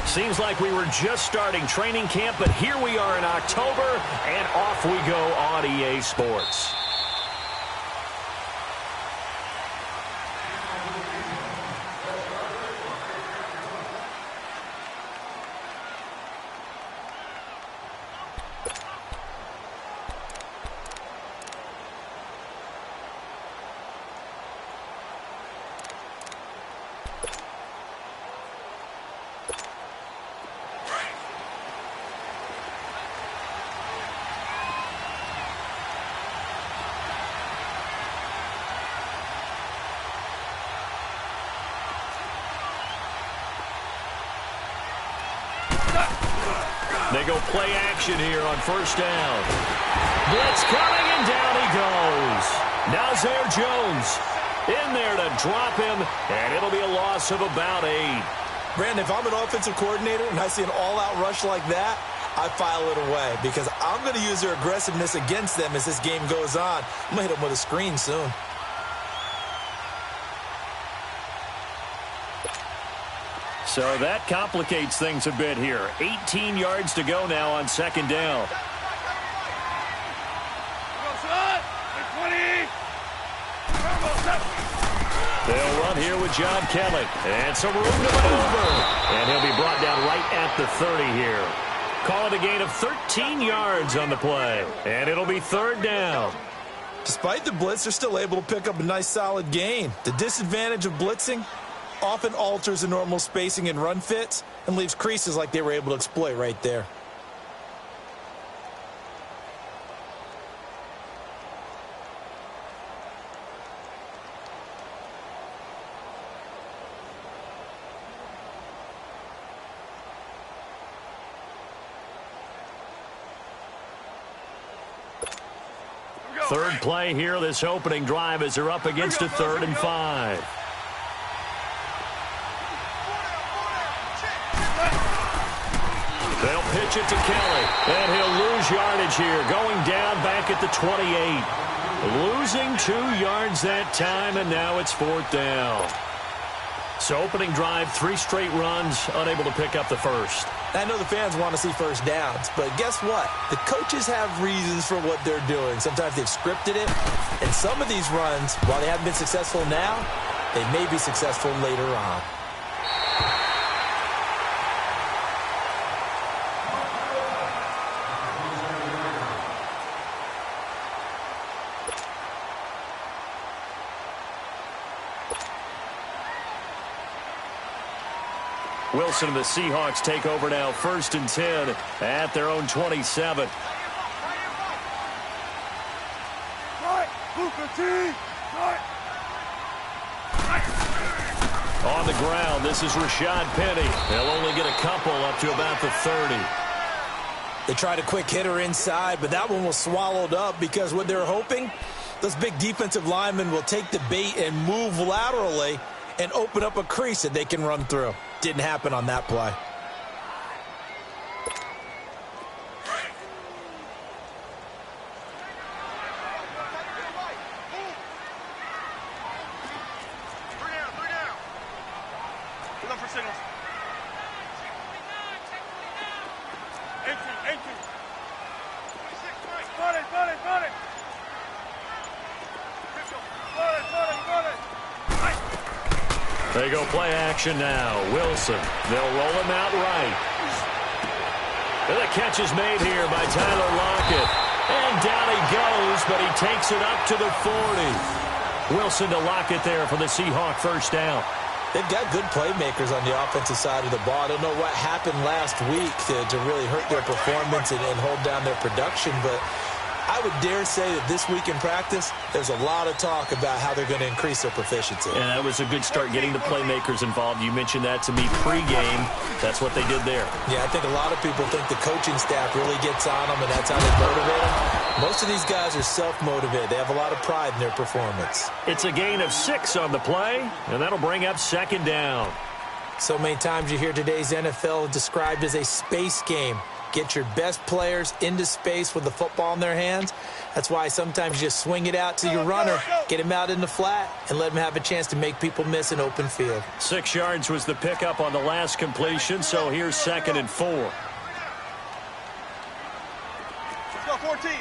Seems like we were just starting training camp, but here we are in October, and off we go on EA Sports. They go play action here on first down. Blitz coming, and down he goes. Nazir Jones in there to drop him, and it'll be a loss of about 8. Brandon, if I'm an offensive coordinator and I see an all-out rush like that, I file it away because I'm going to use their aggressiveness against them as this game goes on. I'm going to hit them with a screen soon. So that complicates things a bit here. 18 yards to go now on second down. They'll run here with John Kelly. And some room to maneuver. And he'll be brought down right at the 30 here. Call it a gain of 13 yards on the play. And it'll be third down. Despite the blitz, they're still able to pick up a nice solid gain. The disadvantage of blitzing often alters the normal spacing and run fits and leaves creases like they were able to exploit right there. Third play here, this opening drive, as they're up against a 3rd and 5. They'll pitch it to Kelly, and he'll lose yardage here, going down back at the 28. Losing 2 yards that time, and now it's 4th down. So opening drive, 3 straight runs, unable to pick up the first. I know the fans want to see first downs, but guess what? The coaches have reasons for what they're doing. Sometimes they've scripted it, and some of these runs, while they haven't been successful now, they may be successful later on. Wilson and the Seahawks take over now, 1st and 10 at their own 27. On the ground, this is Rashad Penny. They'll only get a couple up to about the 30. They tried a quick hitter inside, but that one was swallowed up because what they're hoping, those big defensive linemen will take the bait and move laterally and open up a crease that they can run through. Didn't happen on that play. They go play action now. Wilson. They'll roll him out right. And the catch is made here by Tyler Lockett. And down he goes, but he takes it up to the 40. Wilson to Lockett there for the Seahawk first down. They've got good playmakers on the offensive side of the ball. I don't know what happened last week to really hurt their performance and hold down their production, but I would dare say that this week in practice, there's a lot of talk about how they're going to increase their proficiency. And that was a good start getting the playmakers involved. You mentioned that to me pregame. That's what they did there. Yeah, I think a lot of people think the coaching staff really gets on them, and that's how they motivate them. Most of these guys are self-motivated. They have a lot of pride in their performance. It's a gain of 6 on the play, and that'll bring up second down. So many times you hear today's NFL described as a space game. Get your best players into space with the football in their hands. That's why sometimes you just swing it out to your runner, get him out in the flat, and let him have a chance to make people miss an open field. 6 yards was the pickup on the last completion, so here's 2nd and 4. Let's go, 14.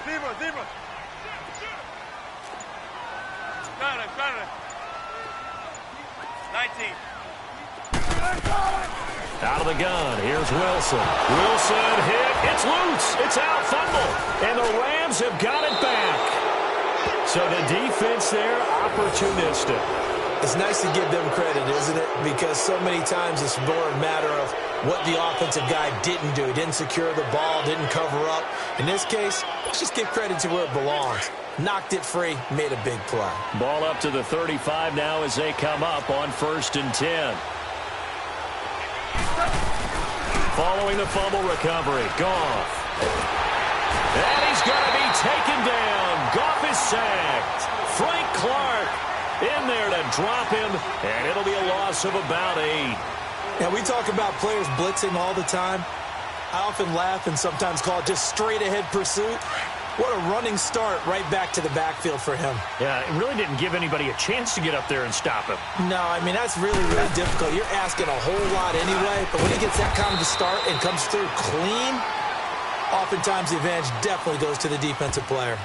Zebra. Got it. 19. Out of the gun, here's Wilson. Wilson hit, it's loose, it's out, fumble, and the Rams have got it back. So the defense there, opportunistic. It's nice to give them credit, isn't it? Because so many times it's more a matter of what the offensive guy didn't do. He didn't secure the ball, didn't cover up. In this case, let's just give credit to where it belongs. Knocked it free, made a big play. Ball up to the 35 now as they come up on 1st and 10. Following the fumble recovery, Goff. And he's going to be taken down. Goff is sacked. Frank Clark in there to drop him, and it'll be a loss of about 8. Now, we talk about players blitzing all the time. I often laugh and sometimes call it just straight-ahead pursuit. What a running start right back to the backfield for him. Yeah, it really didn't give anybody a chance to get up there and stop him. No, I mean, that's really, really difficult. You're asking a whole lot anyway, but when he gets that kind of a start and comes through clean, oftentimes the advantage definitely goes to the defensive player.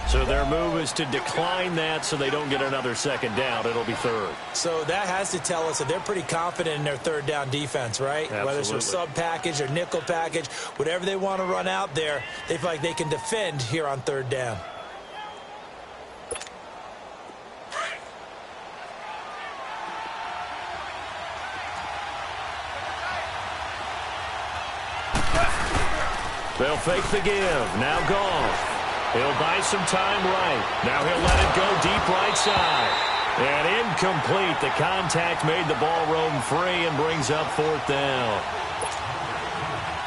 So their move is to decline that so they don't get another 2nd down. It'll be 3rd. So that has to tell us that they're pretty confident in their 3rd down defense, right? Absolutely. Whether it's a sub-package or nickel package, whatever they want to run out there, they feel like they can defend here on 3rd down. They'll fake the give. Now Goff. He'll buy some time right. Now he'll let it go deep right side. And incomplete. The contact made the ball roam free and brings up 4th down.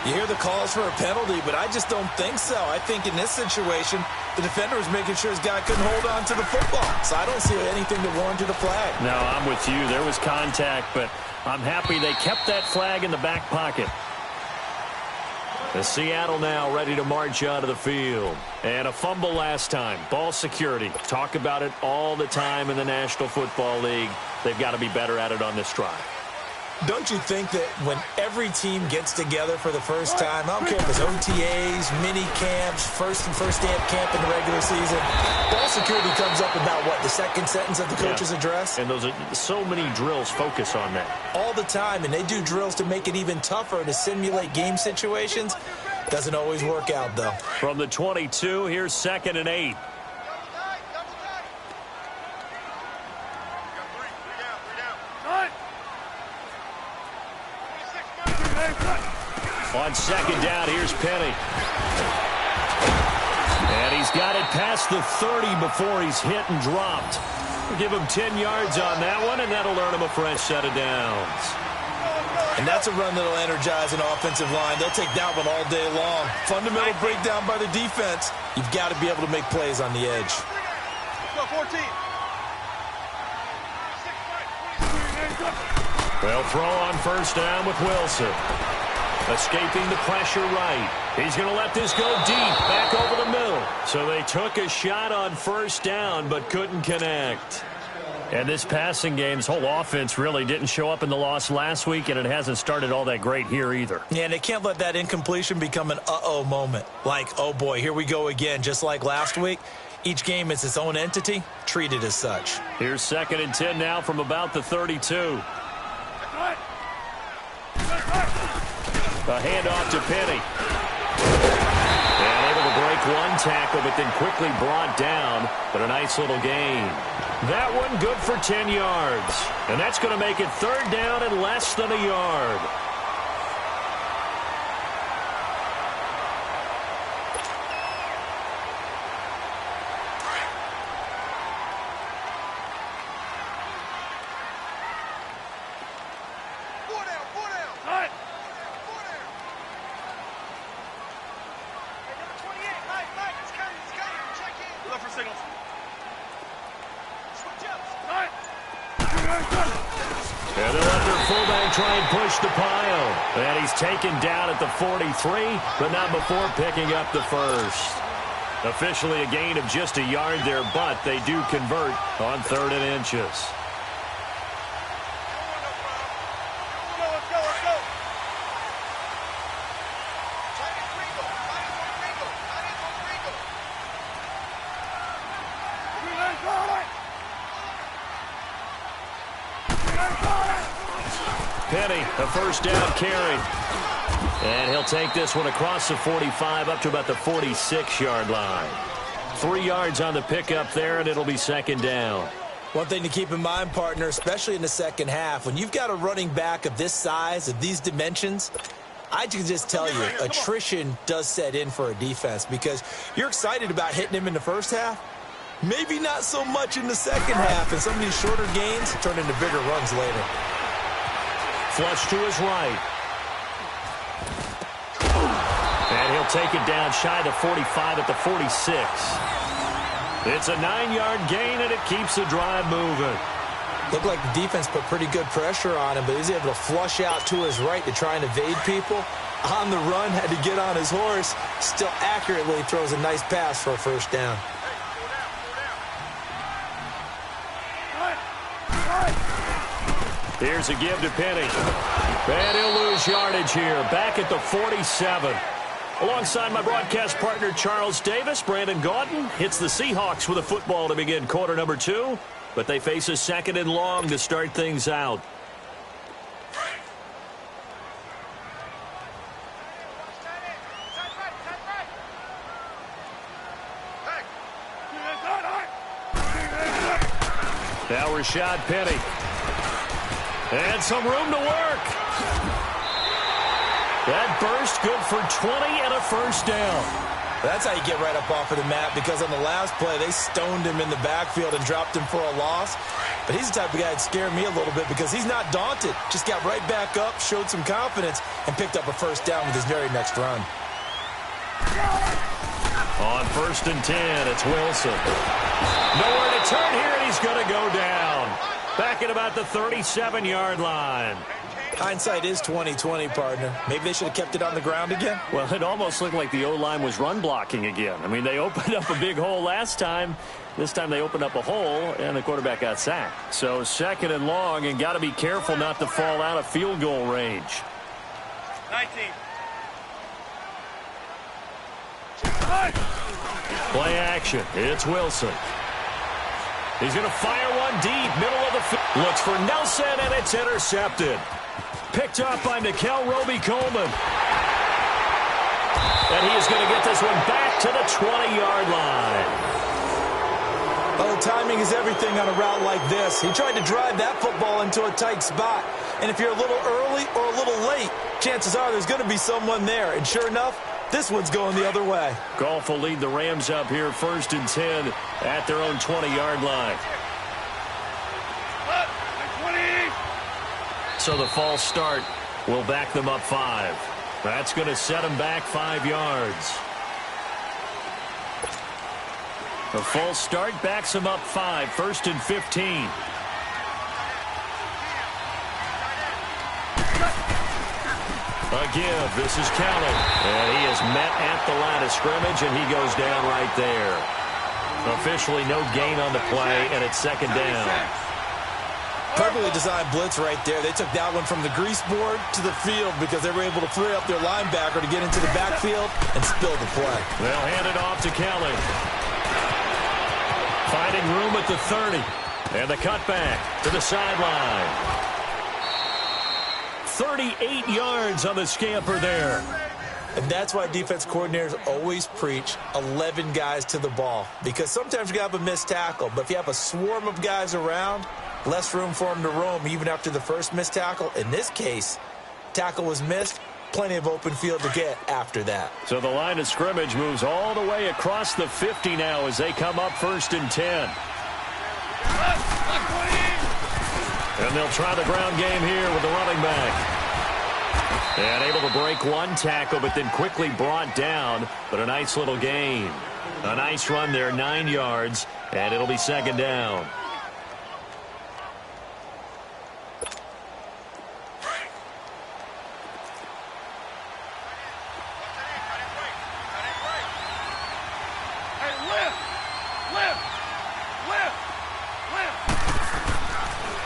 You hear the calls for a penalty, but I just don't think so. I think in this situation, the defender was making sure his guy couldn't hold on to the football. So I don't see anything to warrant a flag. No, I'm with you. There was contact, but I'm happy they kept that flag in the back pocket. The Seattle now ready to march out of the field. And a fumble last time. Ball security. Talk about it all the time in the National Football League. They've got to be better at it on this drive. Don't you think that when every team gets together for the first time, I don't care if it's OTAs, mini camps, first day of camp in the regular season, ball security comes up about, what, the 2nd sentence of the coach's address? And those are so many drills focus on that. All the time, and they do drills to make it even tougher to simulate game situations. Doesn't always work out, though. From the 22, here's 2nd and 8. On 2nd down, here's Penny. And he's got it past the 30 before he's hit and dropped. We'll give him 10 yards on that one, and that'll earn him a fresh set of downs. And that's a run that'll energize an offensive line. They'll take that one all day long. Fundamental breakdown by the defense. You've got to be able to make plays on the edge. Go, 14. They'll throw on 1st down with Wilson. Escaping the pressure right. He's going to let this go deep, back over the middle. So they took a shot on 1st down, but couldn't connect. And this passing game's whole offense really didn't show up in the loss last week, and it hasn't started all that great here either. Yeah, and they can't let that incompletion become an uh-oh moment. Like, oh boy, here we go again, just like last week. Each game is its own entity, treated as such. Here's 2nd and 10 now from about the 32. A handoff to Penny. And able to break one tackle, but then quickly brought down. But a nice little gain. That one good for 10 yards. And that's going to make it 3rd down and less than a yard. And they'll let their fullback try and push the pile. And he's taken down at the 43, but not before picking up the first. Officially a gain of just a yard there, but they do convert on 3rd and inches. Penny, a first down carry. And he'll take this one across the 45 up to about the 46-yard line. 3 yards on the pickup there, and it'll be 2nd down. One thing to keep in mind, partner, especially in the second half, when you've got a running back of this size, of these dimensions, I can just tell you, attrition does set in for a defense because you're excited about hitting him in the first half. Maybe not so much in the second half, and some of these shorter gains turn into bigger runs later. Flush to his right. And he'll take it down shy of the 45 at the 46. It's a 9-yard gain, and it keeps the drive moving. Looked like the defense put pretty good pressure on him, but he was able to flush out to his right to try and evade people. On the run, had to get on his horse. Still accurately throws a nice pass for a first down. Here's a give to Penny. And he'll lose yardage here. Back at the 47. Alongside my broadcast partner, Charles Davis, Brandon Gaudin hits the Seahawks with a football to begin quarter number 2. But they face a 2nd and long to start things out. Now Rashad Penny. And some room to work. That burst good for 20 and a first down. That's how you get right up off of the mat, because on the last play, they stoned him in the backfield and dropped him for a loss. But he's the type of guy that scared me a little bit because he's not daunted. Just got right back up, showed some confidence, and picked up a first down with his very next run. On 1st and 10, it's Wilson. Nowhere to turn here, and he's going to go down. Back at about the 37-yard line. Hindsight is 20/20, partner. Maybe they should have kept it on the ground again. Well, it almost looked like the O-line was run blocking again. I mean, they opened up a big hole last time. This time they opened up a hole, and the quarterback got sacked. So 2nd and long, and got to be careful not to fall out of field goal range. 19. Play action. It's Wilson. He's going to fire one deep, middle of the field. Looks for Nelson, and it's intercepted. Picked up by Nickel Roby-Coleman. And he is going to get this one back to the 20-yard line. Well, the timing is everything on a route like this. He tried to drive that football into a tight spot. And if you're a little early or a little late, chances are there's going to be someone there. And sure enough, this one's going the other way. Goff will lead the Rams up here 1st and 10 at their own 20-yard line. So the false start will back them up 5. That's going to set them back 5 yards. The false start backs them up 5, 1st and 15. A give. This is Kelly. And he is met at the line of scrimmage, and he goes down right there. Officially no gain on the play, and it's 2nd down. Perfectly designed blitz right there. They took that one from the grease board to the field because they were able to free up their linebacker to get into the backfield and spill the play. They'll hand it off to Kelly. Finding room at the 30. And the cutback to the sideline. 38 yards on the scamper there. And that's why defense coordinators always preach 11 guys to the ball. Because sometimes you have a missed tackle, but if you have a swarm of guys around, less room for them to roam even after the first missed tackle. In this case, tackle was missed, plenty of open field to get after that. So the line of scrimmage moves all the way across the 50 now as they come up 1st and 10. And they'll try the ground game here with the running back. And able to break one tackle, but then quickly brought down. But a nice little gain. A nice run there, 9 yards, and it'll be 2nd down.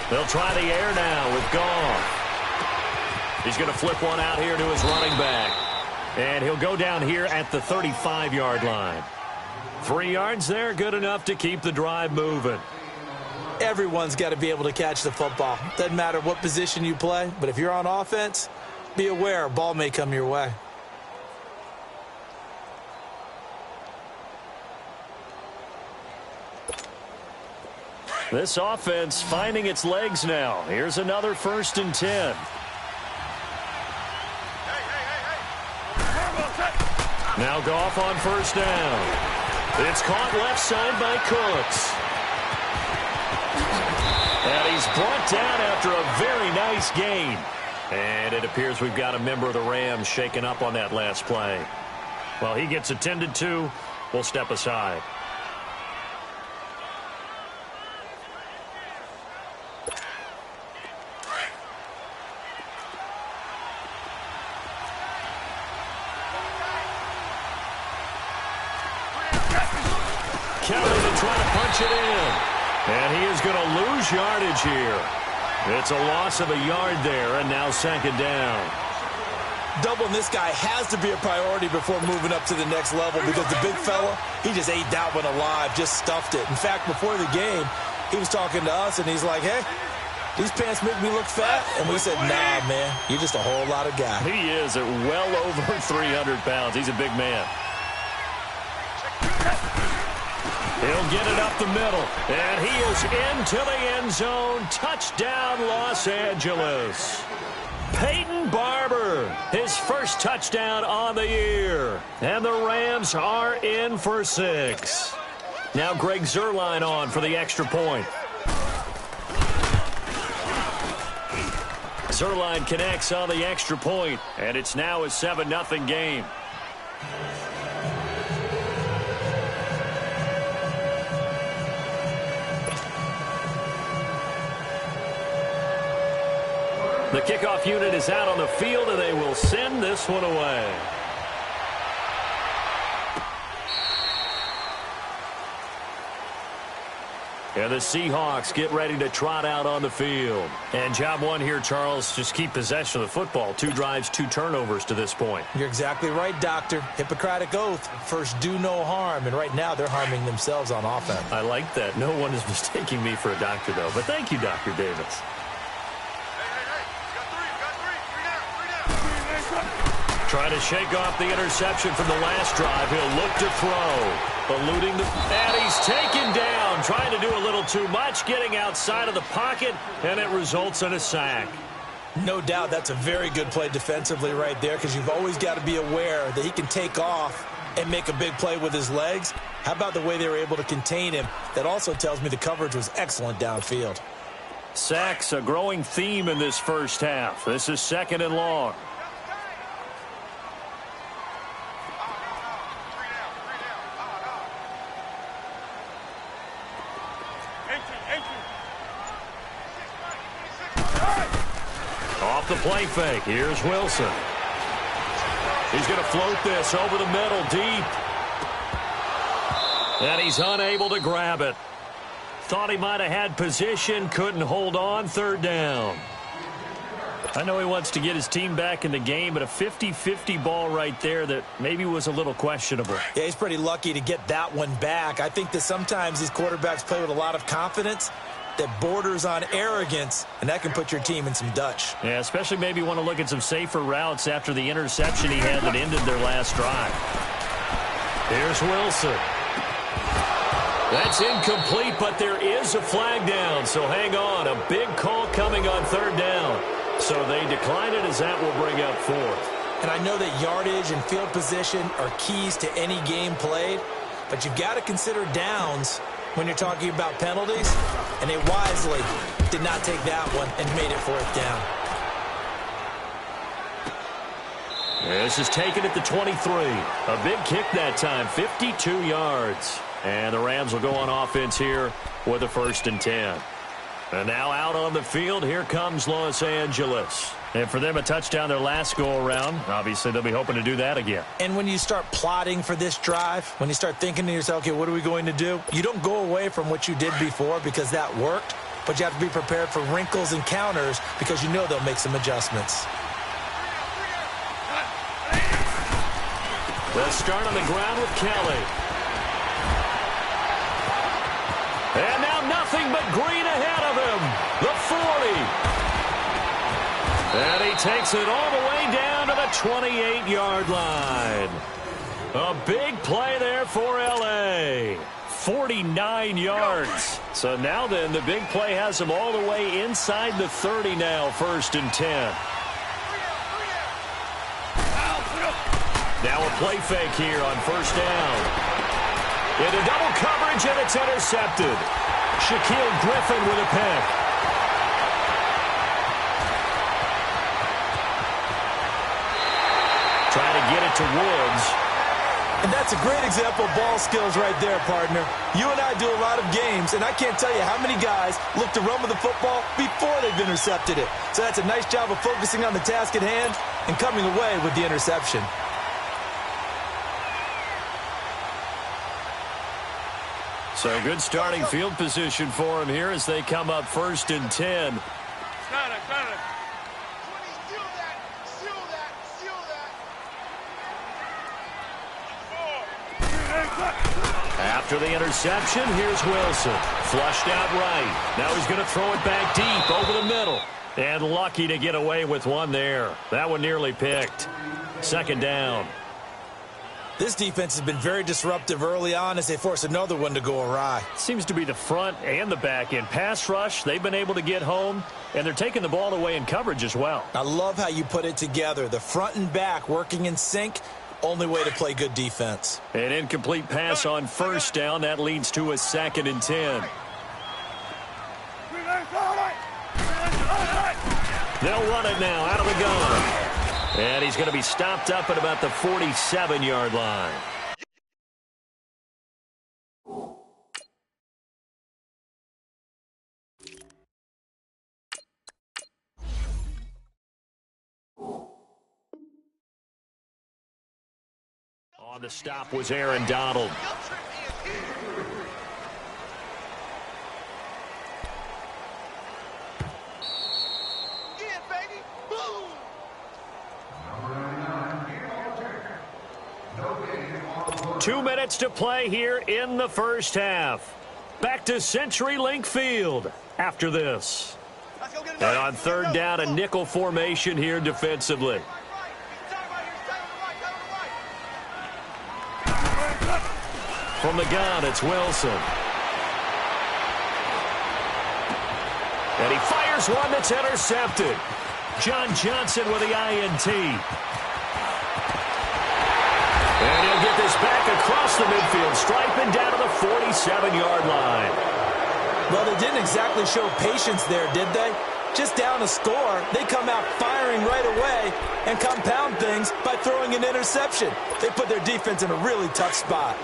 They'll try the air now with Goff. He's going to flip one out here to his running back. And he'll go down here at the 35-yard line. 3 yards there, good enough to keep the drive moving. Everyone's got to be able to catch the football. Doesn't matter what position you play, but if you're on offense, be aware a ball may come your way. This offense finding its legs now. Here's another 1st and 10. Now Goff on 1st down. It's caught left side by Cooks. And he's brought down after a very nice gain. And it appears we've got a member of the Rams shaken up on that last play. Well, he gets attended to. We'll step aside. Kelly to try to punch it in. And he is going to lose yardage here. It's a loss of a yard there, and now 2nd down. Doubling this guy has to be a priority before moving up to the next level because the big fella, he just ate that one alive, just stuffed it. In fact, before the game, he was talking to us, and he's like, hey, these pants make me look fat. And we said, nah, man, you're just a whole lot of guy. He is at well over 300 pounds. He's a big man. He'll get it up the middle, and he is into the end zone. Touchdown, Los Angeles. Peyton Barber, his first touchdown on the year. And the Rams are in for 6. Now Greg Zuerlein on for the extra point. Zuerlein connects on the extra point, and it's now a 7-0 game. The kickoff unit is out on the field, and they will send this one away. And the Seahawks get ready to trot out on the field. And job one here, Charles, just keep possession of the football. 2 drives, 2 turnovers to this point. You're exactly right, Doctor. Hippocratic oath. First, do no harm. And right now, they're harming themselves on offense. I like that. No one is mistaking me for a doctor, though. But thank you, Dr. Davis. Trying to shake off the interception from the last drive. He'll look to throw. Eluding the... And he's taken down. Trying to do a little too much. Getting outside of the pocket. And it results in a sack. No doubt that's a very good play defensively right there because you've always got to be aware that he can take off and make a big play with his legs. How about the way they were able to contain him? That also tells me the coverage was excellent downfield. Sacks, a growing theme in this first half. This is 2nd and long. Off the play fake. Here's Wilson. He's going to float this over the middle deep. And he's unable to grab it. Thought he might have had position. Couldn't hold on. 3rd down. I know he wants to get his team back in the game, but a 50-50 ball right there that maybe was a little questionable. Yeah, he's pretty lucky to get that one back. I think that sometimes these quarterbacks play with a lot of confidence that borders on arrogance, and that can put your team in some Dutch. Yeah, especially maybe want to look at some safer routes after the interception he had that ended their last drive. Here's Wilson. That's incomplete, but there is a flag down, so hang on. A big call coming on 3rd down. So they decline it as that will bring up 4th. And I know that yardage and field position are keys to any game played, but you've got to consider downs when you're talking about penalties, and they wisely did not take that one and made it 4th down. This is taken at the 23. A big kick that time, 52 yards. And the Rams will go on offense here with a 1st and 10. And now out on the field, here comes Los Angeles. And for them, a touchdown their last go-around. Obviously, they'll be hoping to do that again. And when you start plotting for this drive, when you start thinking to yourself, okay, what are we going to do? You don't go away from what you did before because that worked, but you have to be prepared for wrinkles and counters because you know they'll make some adjustments. Let's start on the ground with Kelly. And now nothing but green ahead of him. The 40. And he takes it all the way down to the 28-yard line. A big play there for L.A. 49 yards. So now then, the big play has him all the way inside the 30 now, 1st and 10. Now a play fake here on 1st down. Into double coverage, and it's intercepted. Shaquille Griffin with a pick. Trying to get it to Woods. And that's a great example of ball skills right there, partner. You and I do a lot of games, and I can't tell you how many guys look to run with the football before they've intercepted it. So that's a nice job of focusing on the task at hand and coming away with the interception. So good starting field position for him here as they come up 1st and 10. After the interception, here's Wilson. Flushed out right. Now he's going to throw it back deep over the middle. And lucky to get away with one there. That one nearly picked. 2nd down. This defense has been very disruptive early on as they force another one to go awry. Seems to be the front and the back end. Pass rush, they've been able to get home, and they're taking the ball away in coverage as well. I love how you put it together. The front and back working in sync, only way to play good defense. An incomplete pass on 1st down. That leads to a 2nd and 10. They'll run it now out of the gun. And he's going to be stopped up at about the 47-yard line. On the stop was Aaron Donald. Yeah, baby. Boom. 2 minutes to play here in the 1st half. Back to CenturyLink Field after this. And on 3rd down, a nickel formation here defensively. From the gun, it's Wilson. And he fires one that's intercepted. John Johnson with the INT. And he'll get this back across the midfield stripe and down to the 47-yard line. Well, they didn't exactly show patience there, did they? Just down a score, they come out firing right away and compound things by throwing an interception. They put their defense in a really tough spot.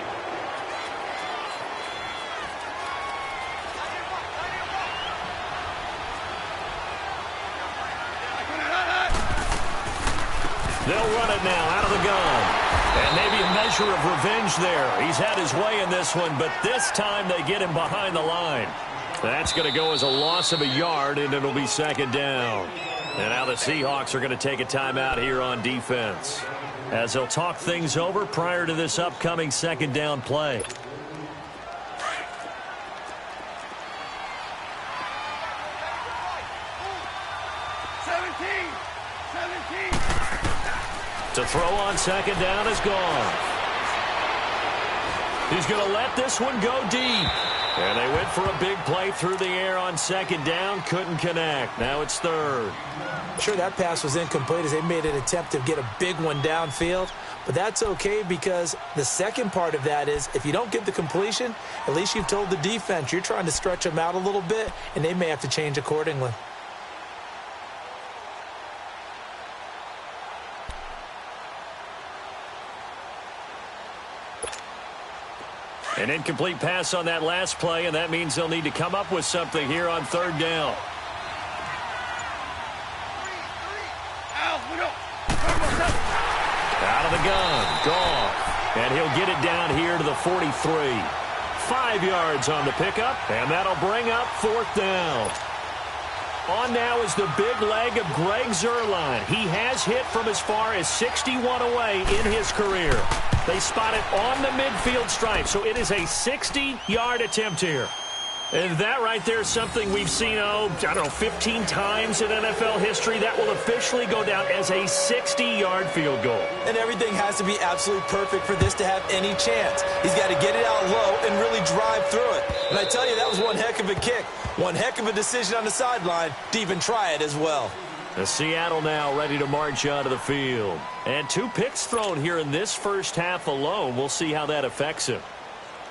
They'll run it now out of the gun. And maybe a measure of revenge there. He's had his way in this one, but this time they get him behind the line. That's going to go as a loss of a yard, and it'll be 2nd down. And now the Seahawks are going to take a timeout here on defense as they'll talk things over prior to this upcoming 2nd down play. To throw on 2nd down is gone. He's going to let this one go deep. And they went for a big play through the air on 2nd down. Couldn't connect. Now it's 3rd. Sure, that pass was incomplete as they made an attempt to get a big one downfield. But that's okay because the second part of that is if you don't get the completion, at least you've told the defense you're trying to stretch them out a little bit, and they may have to change accordingly. An incomplete pass on that last play, and that means they'll need to come up with something here on 3rd down. Out of the gun, Goff. And he'll get it down here to the 43. 5 yards on the pickup, and that'll bring up 4th down. On now is the big leg of Greg Zuerlein. He has hit from as far as 61 away in his career. They spot it on the midfield stripe, so it is a 60-yard attempt here. And that right there is something we've seen, 15 times in NFL history. That will officially go down as a 60-yard field goal. And everything has to be absolutely perfect for this to have any chance. He's got to get it out low and really drive through it. And I tell you, that was one heck of a kick. One heck of a decision on the sideline to even try it as well. The Seattle now ready to march onto the field. And 2 picks thrown here in this first half alone. We'll see how that affects him.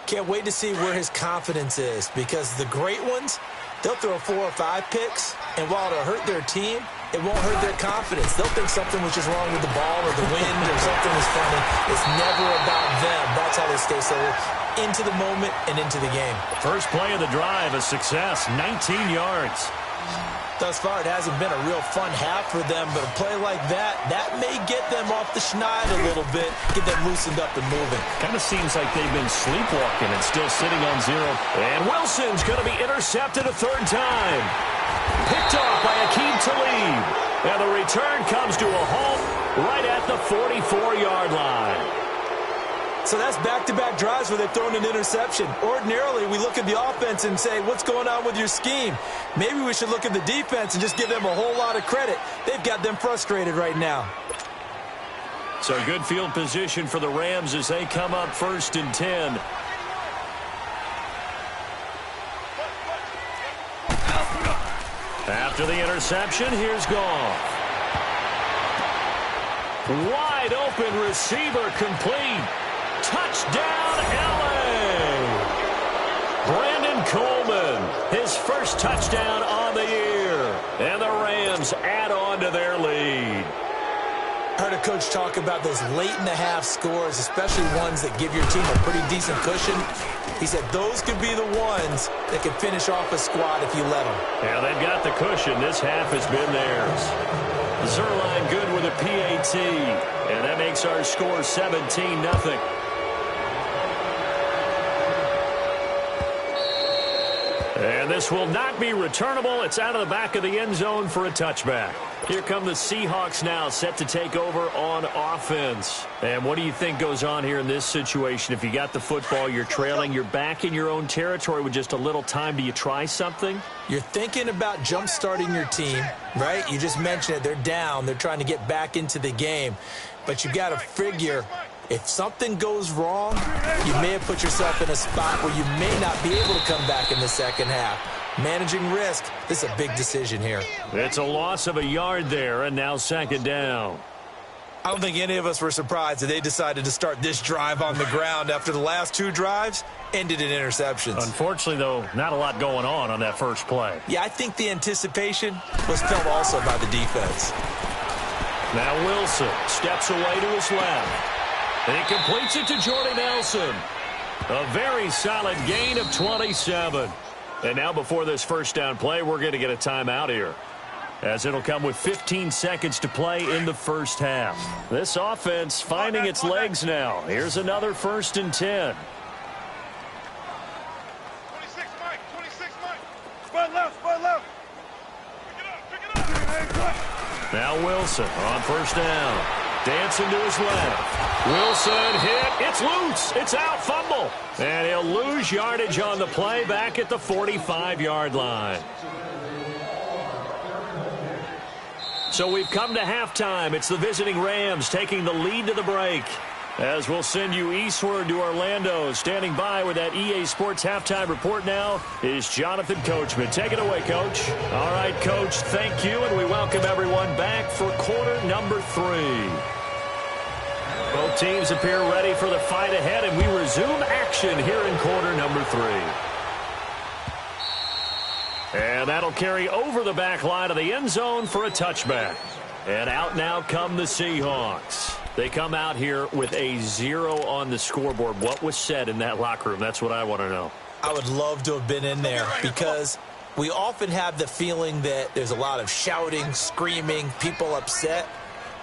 Can't wait to see where his confidence is, because the great ones, they'll throw 4 or 5 picks, and while it'll hurt their team, it won't hurt their confidence. They'll think something was just wrong with the ball or the wind or something was funny. It's never about them. That's how they stay so into the moment and into the game. First play of the drive, a success, 19 yards. Thus far, it hasn't been a real fun half for them, but a play like that may get them off the schneid a little bit, get them loosened up and moving. Kind of seems like they've been sleepwalking and still sitting on 0. And Wilson's going to be intercepted a 3rd time. Picked off by Aqib Talib. And the return comes to a halt right at the 44-yard line. So that's back-to-back drives where they've thrown an interception. Ordinarily, we look at the offense and say, what's going on with your scheme? Maybe we should look at the defense and just give them a whole lot of credit. They've got them frustrated right now. So good field position for the Rams as they come up 1st and 10. After the interception, here's Goff. Wide open receiver complete. Touchdown, L.A. Brandon Coleman, his first touchdown on the year. And the Rams add on to their lead. Heard a coach talk about those late-in-the-half scores, especially ones that give your team a pretty decent cushion. He said those could be the ones that can finish off a squad if you let them. Yeah, they've got the cushion. This half has been theirs. Zuerlein good with a PAT. And that makes our score 17-0. And this will not be returnable. It's out of the back of the end zone for a touchback. Here come the Seahawks now, set to take over on offense. And what do you think goes on here in this situation? If you got the football, you're trailing, you're back in your own territory with just a little time. Do you try something? You're thinking about jump-starting your team, right? You just mentioned it. They're down. They're trying to get back into the game. But you got to figure, if something goes wrong, you may have put yourself in a spot where you may not be able to come back in the second half. Managing risk, this is a big decision here. It's a loss of a yard there, and now 2nd down. I don't think any of us were surprised that they decided to start this drive on the ground after the last 2 drives ended in interceptions. Unfortunately, though, not a lot going on that first play. Yeah, I think the anticipation was felt also by the defense. Now Wilson steps away to his left. And he completes it to Jordy Nelson. A very solid gain of 27. And now before this first down play, we're going to get a timeout here, as it'll come with 15 seconds to play in the first half. This offense finding its legs now. Here's another 1st and 10. 26 Mike, 26 Mike. Spot left. Pick it up. Now Wilson on 1st down. Dancing to his left. Wilson hit. It's loose. It's out. Fumble. And he'll lose yardage on the play back at the 45-yard line. So we've come to halftime. It's the visiting Rams taking the lead to the break. As we'll send you eastward to Orlando. Standing by with that EA Sports halftime report now is Jonathan Coachman. Take it away, Coach. All right, Coach, thank you, and we welcome everyone back for quarter number 3. Both teams appear ready for the fight ahead, and we resume action here in quarter number 3. And that'll carry over the back line of the end zone for a touchback. And out now come the Seahawks. They come out here with a 0 on the scoreboard. What was said in that locker room? That's what I want to know. I would love to have been in there, because we often have the feeling that there's a lot of shouting, screaming, people upset.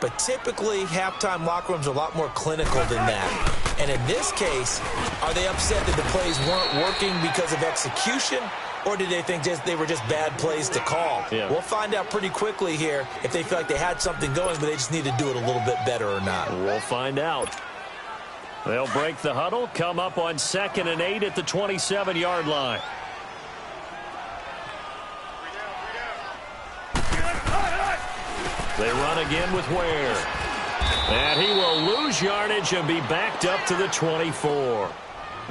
But typically, halftime locker rooms are a lot more clinical than that. And in this case, are they upset that the plays weren't working because of execution, or did they think they were just bad plays to call? Yeah. We'll find out pretty quickly here if they feel like they had something going, but they just need to do it a little bit better or not. We'll find out. They'll break the huddle, come up on 2nd and 8 at the 27-yard line. They run again with Ware. And he will lose yardage and be backed up to the 24.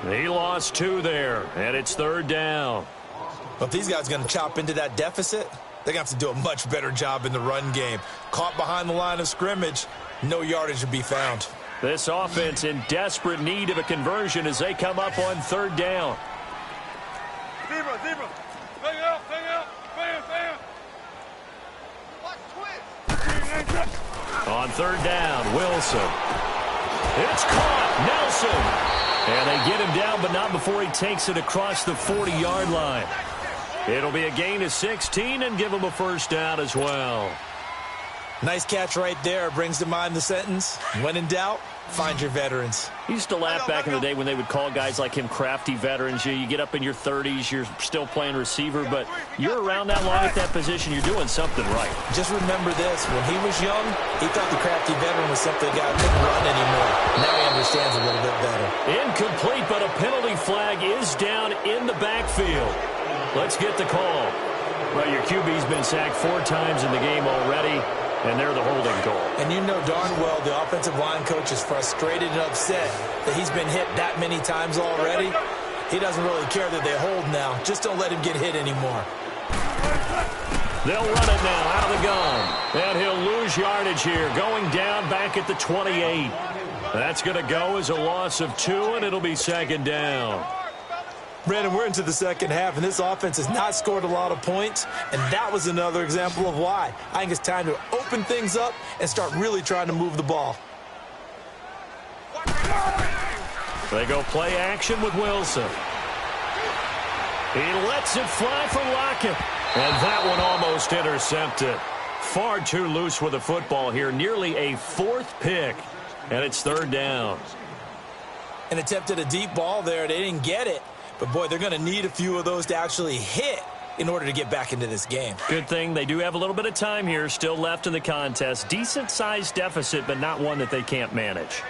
He lost 2 there, and it's 3rd down. Well, if these guys are going to chop into that deficit, they're going to have to do a much better job in the run game. Caught behind the line of scrimmage, no yardage to be found. This offense in desperate need of a conversion as they come up on 3rd down. Zebra. Hang out. Fan. Watch twist. On 3rd down, Wilson. It's caught. Nelson. And they get him down, but not before he takes it across the 40-yard line. It'll be a gain of 16 and give him a 1st down as well. Nice catch right there. Brings to mind the sentence, when in doubt, find your veterans. I used to laugh back in the day when they would call guys like him crafty veterans. You get up in your 30s, you're still playing receiver, but you're around that long at that position, you're doing something right. Just remember this. When he was young, he thought the crafty veteran was something a guy couldn't run anymore. Now he understands a little bit better. Incomplete, but a penalty flag is down in the backfield. Let's get the call. Well, your QB's been sacked 4 times in the game already, and they're the holding call. And you know darn well the offensive line coach is frustrated and upset that he's been hit that many times already. He doesn't really care that they hold now. Just don't let him get hit anymore. They'll run it now out of the gun. And he'll lose yardage here, going down back at the 28. That's going to go as a loss of 2, and it'll be 2nd down. Brandon, we're into the second half, and this offense has not scored a lot of points, and that was another example of why. I think it's time to open things up and start really trying to move the ball. They go play action with Wilson. He lets it fly for Lockett, and that one almost intercepted. Far too loose with the football here, nearly a 4th pick, and it's 3rd down. An attempt at a deep ball there. They didn't get it. But, boy, they're going to need a few of those to actually hit in order to get back into this game. Good thing they do have a little bit of time here still left in the contest. Decent-sized deficit, but not one that they can't manage.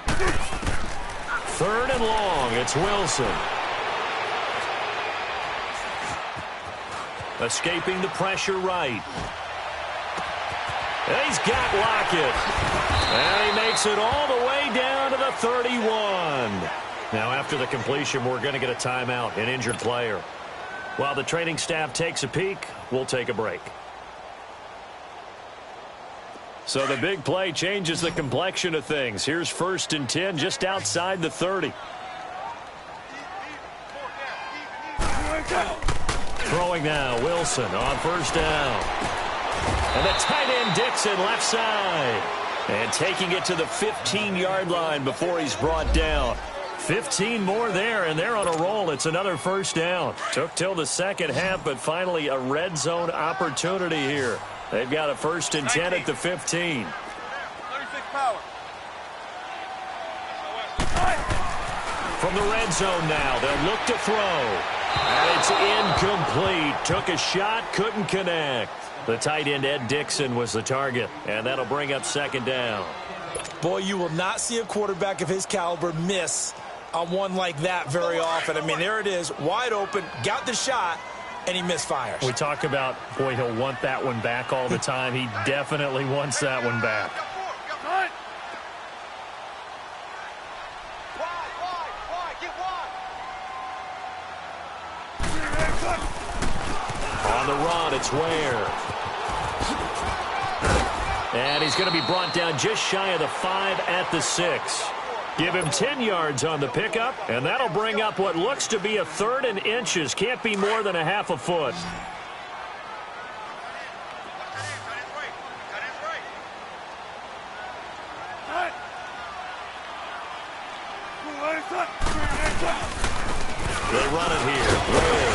3rd and long. It's Wilson. Escaping the pressure right. And he's got Lockett. And he makes it all the way down to the 31. Now, after the completion, we're going to get a timeout, an injured player. While the training staff takes a peek, we'll take a break. So the big play changes the complexion of things. Here's 1st and 10 just outside the 30. Throwing now, Wilson on 1st down. And the tight end Dixon left side. And taking it to the 15-yard line before he's brought down. 15 more there, and they're on a roll. It's another 1st down. Took till the second half, but finally a red zone opportunity here. They've got a 1st and 10 at the 15. 36 power. From the red zone now, they'll look to throw. And it's incomplete. Took a shot, couldn't connect. The tight end, Ed Dixon, was the target, and that'll bring up 2nd down. Boy, you will not see a quarterback of his caliber miss on one like that very often. I mean, there it is, wide open, got the shot, and he misfires. We talk about, boy, he'll want that one back all the time. He definitely wants that one back. On the run, it's Ware. And he's going to be brought down just shy of the 5 at the 6. Give him 10 yards on the pickup, and that'll bring up what looks to be a 3rd and inches. Can't be more than a half a foot. They run it here. Ware.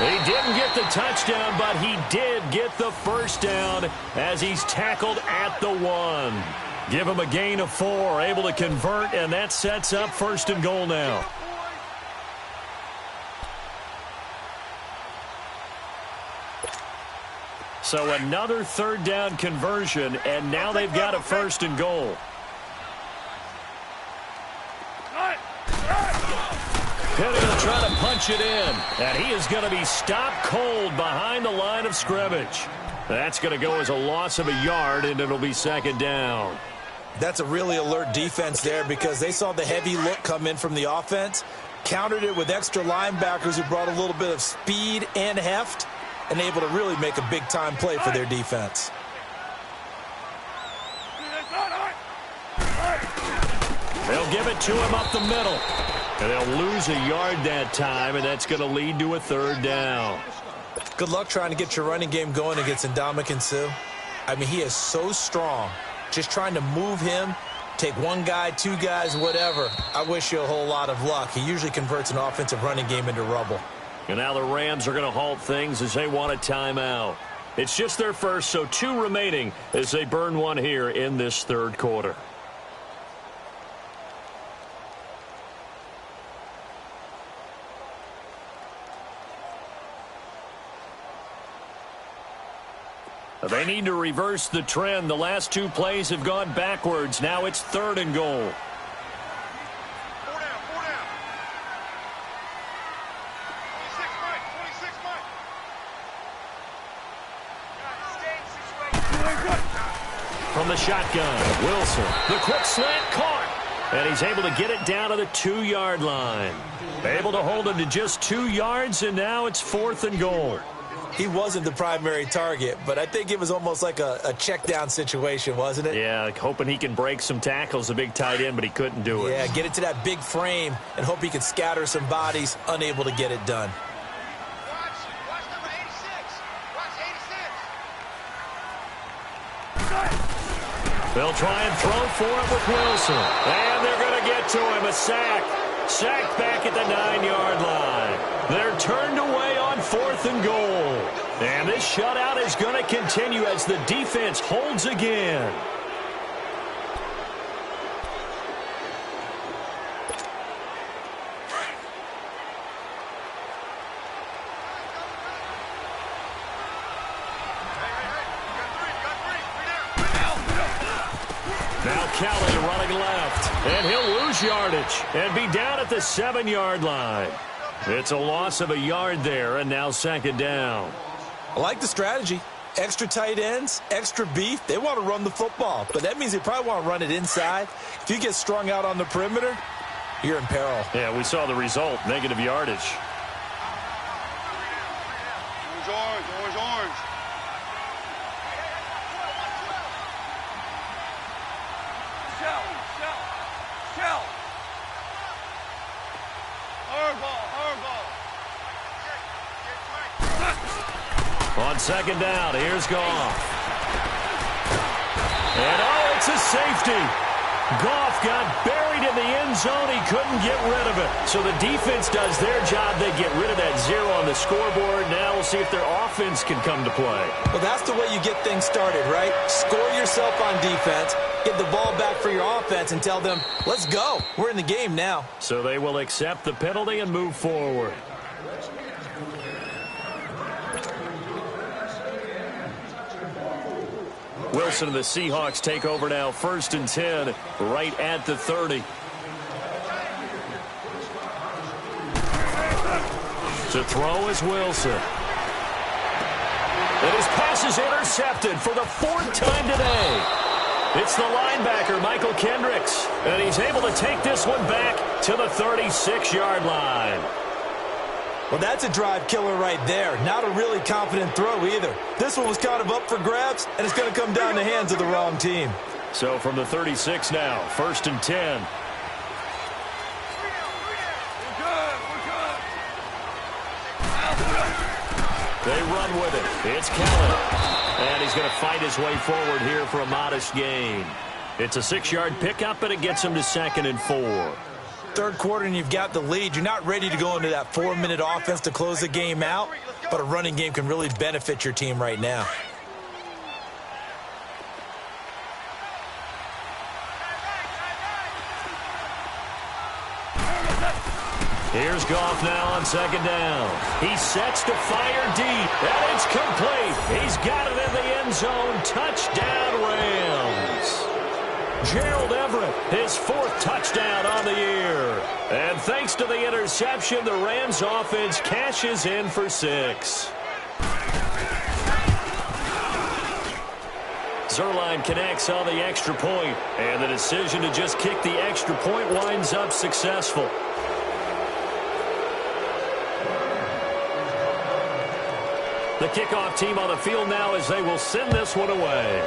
He didn't get the touchdown, but he did get the 1st down as he's tackled at the 1. Give him a gain of 4, able to convert, and that sets up 1st and goal now. So another 3rd down conversion, and now they've got a 1st and goal. Penny will try to punch it in, and he is going to be stopped cold behind the line of scrimmage. That's going to go as a loss of a yard, and it'll be 2nd down. That's a really alert defense there because they saw the heavy look come in from the offense, countered it with extra linebackers who brought a little bit of speed and heft, and able to really make a big-time play for their defense. They'll give it to him up the middle. And they'll lose a yard that time, and that's going to lead to a 3rd down. Good luck trying to get your running game going against Ndamukong Suh. I mean, he is so strong. Just trying to move him, take one guy, 2 guys, whatever. I wish you a whole lot of luck. He usually converts an offensive running game into rubble. And now the Rams are going to halt things as they want a timeout. It's just their first, so 2 remaining as they burn one here in this 3rd quarter. They need to reverse the trend. The last 2 plays have gone backwards. Now it's 3rd and goal. 4 down, 4 down. 26, Mike. From the shotgun, Wilson. The quick slant caught. And he's able to get it down to the 2-yard line. Able to hold it to just 2 yards, and now it's 4th and goal. He wasn't the primary target, but I think it was almost like a check-down situation, wasn't it? Yeah, hoping he can break some tackles, a big tight end, but he couldn't do it. Yeah, get it to that big frame and hope he can scatter some bodies, unable to get it done. Watch number 86. Watch 86. They'll try and throw for it with Wilson. And they're going to get to him. A sack. Sacked back at the 9-yard line. They're turned away on 4th and goal. And this shutout is going to continue as the defense holds again. Now Kelly running left, and he'll lose yardage and be down at the 7-yard line. It's a loss of a yard there, and now 2nd down. I like the strategy. Extra tight ends, extra beef. They want to run the football, but that means they probably want to run it inside. If you get strung out on the perimeter, you're in peril. Yeah, we saw the result, negative yardage. Orange, orange, orange. Shell. Hard ball. On 2nd down, here's Goff. And it's a safety. Goff got buried in the end zone. He couldn't get rid of it. So the defense does their job. They get rid of that 0 on the scoreboard. Now we'll see if their offense can come to play. Well, that's the way you get things started, right? Score yourself on defense, get the ball back for your offense, and tell them, let's go. We're in the game now. So they will accept the penalty and move forward. Wilson and the Seahawks take over now, 1st and 10, right at the 30. To throw is Wilson. And his pass is intercepted for the 4th time today. It's the linebacker, Michael Kendricks, and he's able to take this one back to the 36-yard line. Well, that's a drive killer right there. Not a really confident throw either. This one was kind of up for grabs, and it's going to come down the hands of the wrong team. So from the 36 now, 1st and 10. They run with it. It's Kelly. And he's going to fight his way forward here for a modest gain. It's a 6-yard pickup, and it gets him to 2nd and 4. 3rd quarter and you've got the lead. You're not ready to go into that 4-minute offense to close the game out, but a running game can really benefit your team right now. Here's Goff now on second down. He sets to fire deep, and it's complete. He's got it in the end zone. Touchdown, Rams. Gerald Everett, his 4th touchdown on the year. And thanks to the interception, the Rams offense cashes in for 6. Zuerlein connects on the extra point, and the decision to just kick the extra point winds up successful. The kickoff team on the field now as they will send this one away.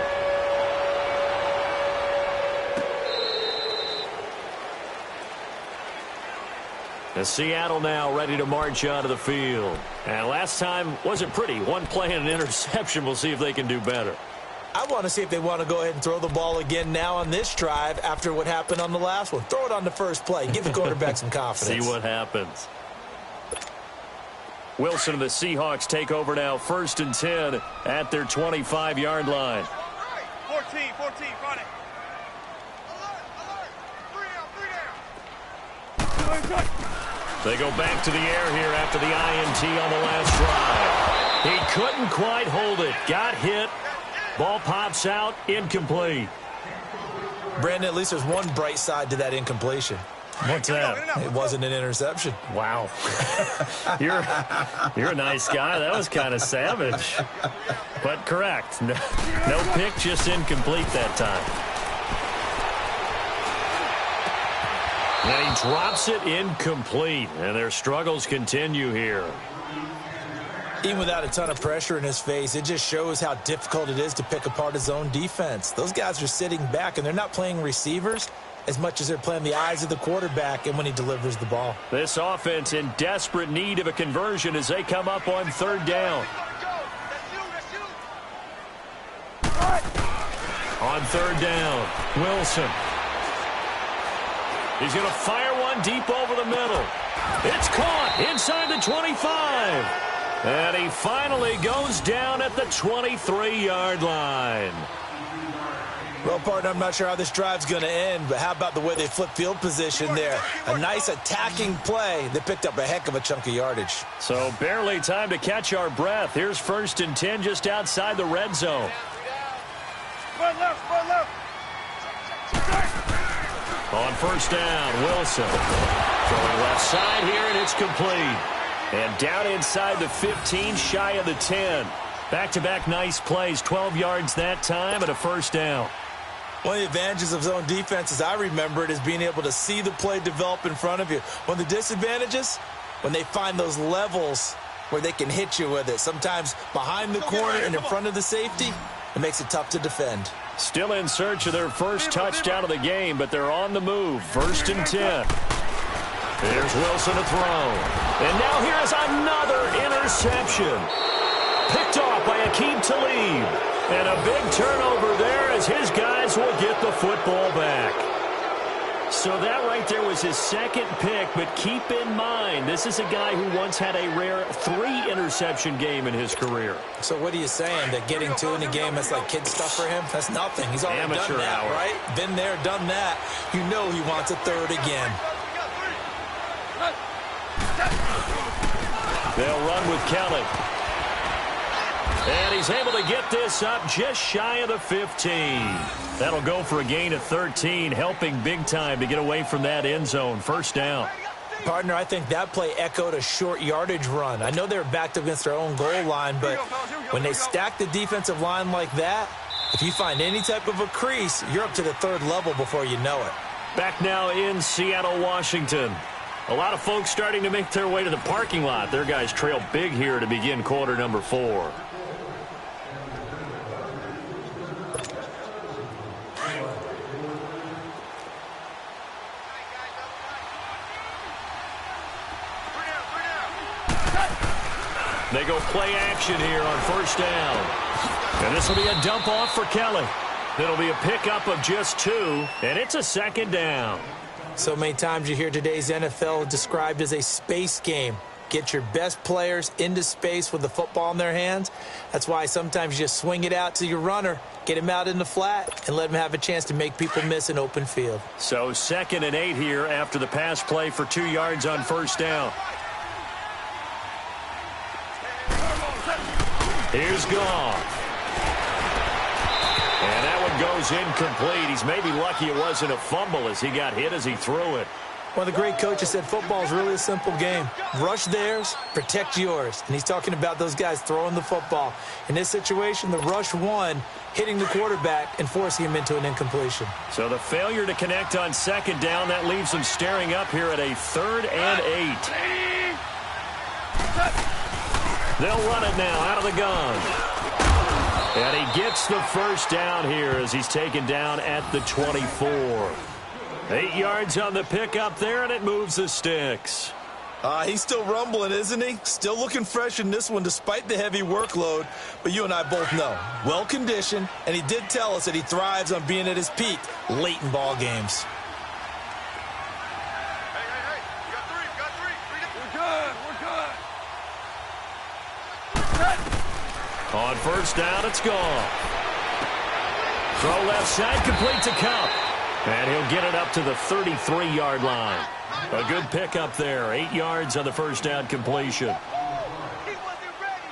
And Seattle now ready to march onto the field. And last time wasn't pretty. One play and an interception. We'll see if they can do better. I want to see if they want to go ahead and throw the ball again now on this drive after what happened on the last one. Throw it on the first play. Give the quarterback some confidence. See what happens. Wilson and the Seahawks take over now, 1st and 10 at their 25-yard line. 14, front it. Alert. They go back to the air here after the INT on the last drive. He couldn't quite hold it. Got hit. Ball pops out. Incomplete. Brandon, at least there's one bright side to that incompletion. What's that? It wasn't an interception. Wow. You're a nice guy. That was kind of savage. But correct. No pick, just incomplete that time. And he drops it incomplete. And their struggles continue here. Even without a ton of pressure in his face, it just shows how difficult it is to pick apart his own defense. Those guys are sitting back, and they're not playing receivers as much as they're playing the eyes of the quarterback and when he delivers the ball. This offense in desperate need of a conversion as they come up on 3rd down. On 3rd down, Wilson. He's going to fire one deep over the middle. It's caught inside the 25. And he finally goes down at the 23-yard line. Well, partner, I'm not sure how this drive's going to end, but how about the way they flip field position there? A nice attacking play. They picked up a heck of a chunk of yardage. So barely time to catch our breath. Here's 1st and 10 just outside the red zone. Run left. On 1st down, Wilson. Going left side here, and it's complete. And down inside the 15, shy of the 10. Back-to-back nice plays, 12 yards that time, and a 1st down. One of the advantages of zone defense, as I remember it, is being able to see the play develop in front of you. One of the disadvantages, when they find those levels where they can hit you with it. Sometimes behind the corner and in front of the safety, it makes it tough to defend. Still in search of their first touchdown of the game, but they're on the move. 1st and 10. Here's Wilson to throw. And now here is another interception. Picked off by Aqib Talib. And a big turnover there as his guys will get the football back. So that right there was his 2nd pick, but keep in mind, this is a guy who once had a rare 3-interception game in his career. So what are you saying, that getting 2 in a game, that's like kid stuff for him? That's nothing. He's already Amateur done that, hour. right? Been there, done that. You know he wants a 3rd again. They'll run with Kelly. And he's able to get this up just shy of the 15. That'll go for a gain of 13, helping big time to get away from that end zone. 1st down. Partner, I think that play echoed a short yardage run. I know they were backed against their own goal line, but when they stack the defensive line like that, if you find any type of a crease, you're up to the 3rd level before you know it. Back now in Seattle, Washington. A lot of folks starting to make their way to the parking lot. Their guys trail big here to begin quarter number 4. They go play action here on 1st down. And this will be a dump off for Kelly. It'll be a pickup of just 2, and it's a 2nd down. So many times you hear today's NFL described as a space game. get your best players into space with the football in their hands. That's why sometimes you just swing it out to your runner, get him out in the flat, and let him have a chance to make people miss an open field. So 2nd and 8 here after the pass play for 2 yards on first down. Here's Goff. And that one goes incomplete. He's maybe lucky it wasn't a fumble as he got hit as he threw it. One of the great coaches said football is really a simple game. Rush theirs, protect yours. And he's talking about those guys throwing the football. In this situation, the rush won, hitting the quarterback and forcing him into an incompletion. So the failure to connect on 2nd down, that leaves them staring up here at a 3rd and 8. They'll run it now out of the gun. And he gets the first down here as he's taken down at the 24. 8 yards on the pickup there, and it moves the sticks. He's still rumbling, isn't he? Still looking fresh in this one despite the heavy workload. But you and I both know, well-conditioned, and he did tell us that he thrives on being at his peak late in ball games. Hey, we got three. We're good. On first down, it's gone. Throw left side, complete to Kupp. And he'll get it up to the 33-yard line. A good pickup there. 8 yards on the first down completion. He wasn't ready.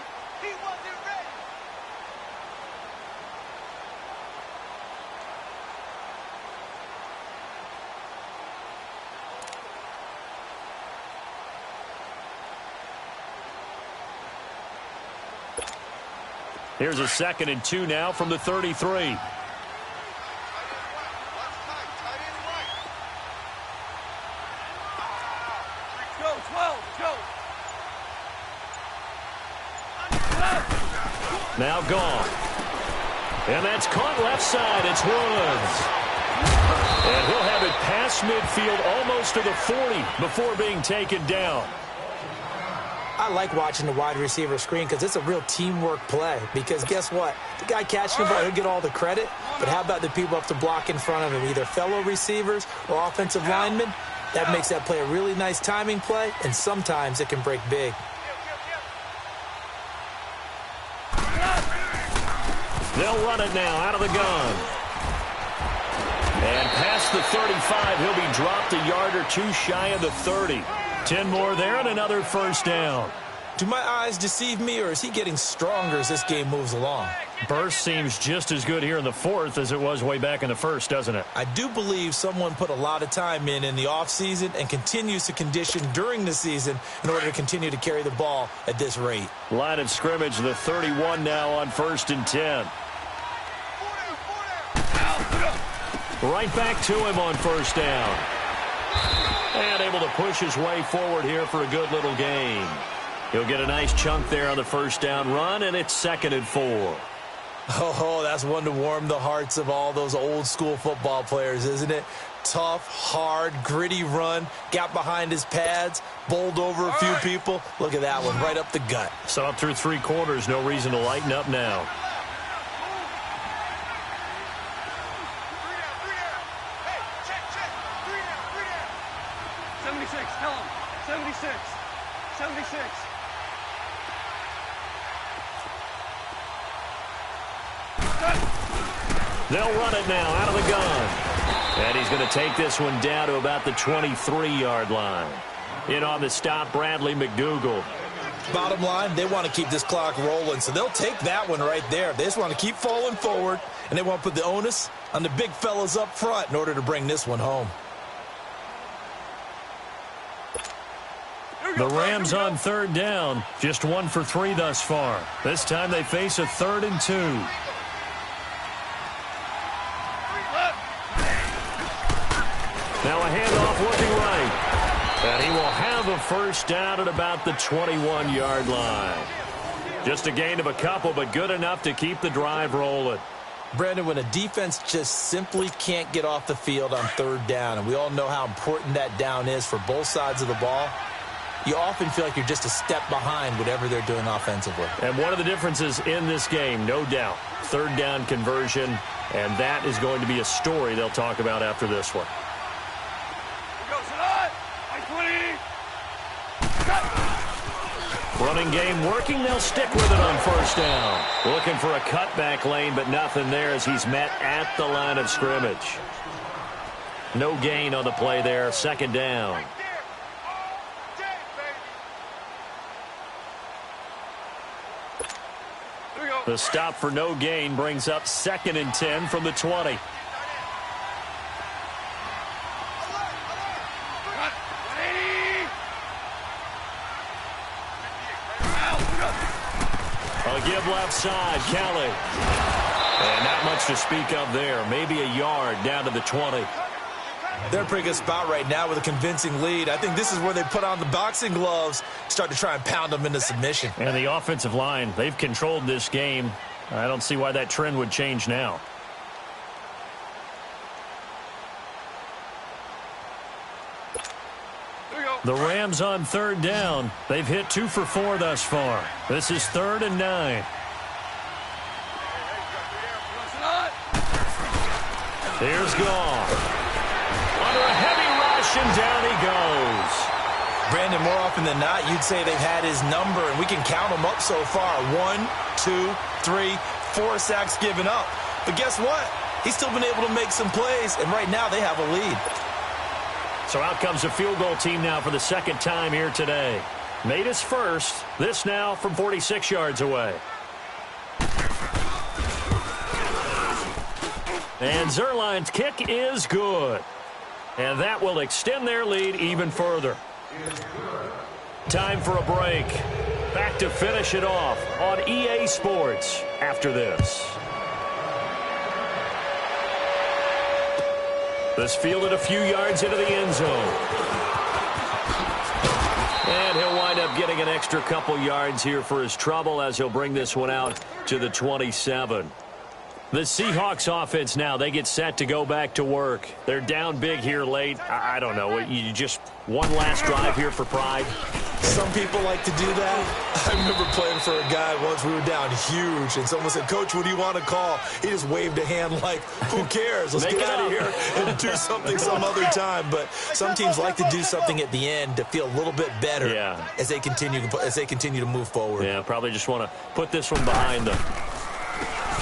Here's a 2nd and 2 now from the 33. Now gone. And that's caught left side. It's Woods. And he'll have it past midfield almost to the 40 before being taken down. I like watching the wide receiver screen because it's a real teamwork play. Because guess what? The guy catching the ball, he'll get all the credit. But how about the people up to block in front of him, either fellow receivers or offensive linemen? That makes that play a really nice timing play, and sometimes it can break big. They'll run it now out of the gun. And past the 35, he'll be dropped a yard or two shy of the 30. 10 more there and another first down. Do my eyes deceive me, or is he getting stronger as this game moves along? Burst seems just as good here in the 4th as it was way back in the 1st, doesn't it? I do believe someone put a lot of time in the offseason and continues to condition during the season in order to continue to carry the ball at this rate. Line of scrimmage, the 31 now on 1st and 10. Right back to him on first down. And able to push his way forward here for a good little gain. He'll get a nice chunk there on the first down run, and it's 2nd and 4. Oh, that's one to warm the hearts of all those old school football players, isn't it? Tough, hard, gritty run, got behind his pads, bowled over a few people. Look at that one, right up the gut. So up through 3 quarters, no reason to lighten up now. Hey, check. 3 down. 76, tell him. 76. 76. They'll run it now out of the gun. And he's going to take this one down to about the 23-yard line. In on the stop, Bradley McDougald. Bottom line, they want to keep this clock rolling, so they'll take that one right there. They just want to keep falling forward, and they want to put the onus on the big fellas up front in order to bring this one home. The Rams on 3rd down, just 1 for 3 thus far. This time they face a 3rd and 2. Now a handoff looking right. And he will have a first down at about the 21-yard line. Just a gain of a couple, but good enough to keep the drive rolling. Brandon, when a defense just simply can't get off the field on 3rd down, and we all know how important that down is for both sides of the ball, you often feel like you're just a step behind whatever they're doing offensively. And one of the differences in this game, no doubt, 3rd down conversion, and that is going to be a story they'll talk about after this one. Running game working. They'll stick with it on first down. Looking for a cutback lane, but nothing there as he's met at the line of scrimmage. No gain on the play there. Second down. The stop for no gain brings up 2nd and 10 from the 20. A give left side, Kelly. And not much to speak of there. Maybe a yard down to the 20. They're in a pretty good spot right now with a convincing lead. I think this is where they put on the boxing gloves, start to try and pound them into submission. And the offensive line, they've controlled this game. I don't see why that trend would change now. The Rams on 3rd down. They've hit 2 for 4 thus far. This is 3rd and 9. Here's Goff. Under a heavy rush, and down he goes. Brandon, more often than not, you'd say they've had his number, and we can count them up so far. 1, 2, 3, 4 sacks given up. But guess what? He's still been able to make some plays, and right now they have a lead. So out comes a field goal team now for the 2nd time here today. Made his first. This now from 46 yards away. And Zuerlein's kick is good. And that will extend their lead even further. Time for a break. Back to finish it off on EA Sports after this. This fielded a few yards into the end zone. And he'll wind up getting an extra couple yards here for his trouble as he'll bring this one out to the 27. The Seahawks offense now, they get set to go back to work. They're down big here late. I don't know. You just one last drive here for pride. Some people like to do that. I remember playing for a guy once. We were down huge, and someone said, "Coach, what do you want to call?" He just waved a hand like, who cares? Let's get out of here and do something some other time. But some teams like to do something at the end to feel a little bit better as they continue to move forward. Yeah, probably just want to put this one behind them.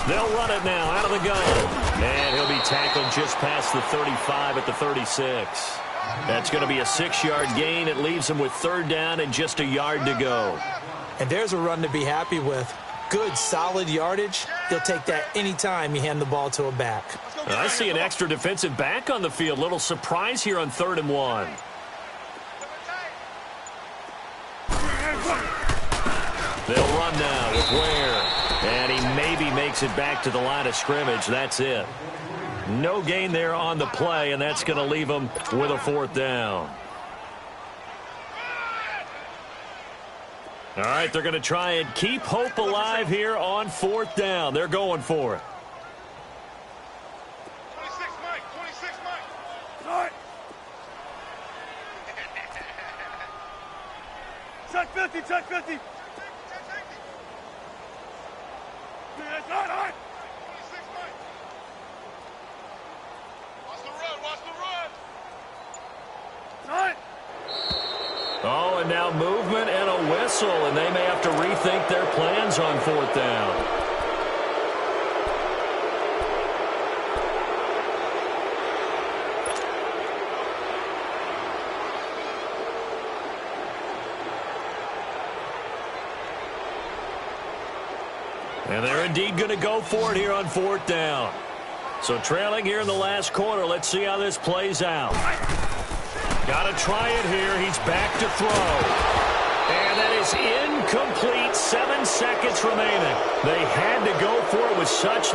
They'll run it now out of the gun. And he'll be tackled just past the 35 at the 36. That's going to be a 6-yard gain. It leaves him with 3rd down and just a yard to go. And there's a run to be happy with. Good, solid yardage. He'll take that anytime you hand the ball to a back. I see an extra defensive back on the field. Little surprise here on 3rd and 1. They'll run now with Ware. And he maybe makes it back to the line of scrimmage. That's it. No gain there on the play, and that's going to leave him with a 4th down. All right, they're going to try and keep hope alive here on 4th down. They're going for it. 26, Mike. 26, Mike. All right. Check 50, check 50. That's all right. 26, Mike. Watch the run, watch the run. All right. Oh, and now movement and a whistle, and they may have to rethink their plans on 4th down. And they're indeed going to go for it here on 4th down. So trailing here in the last quarter. Let's see how this plays out. Got to try it here. He's back to throw. And that is incomplete. 7 seconds remaining. They had to go for it with such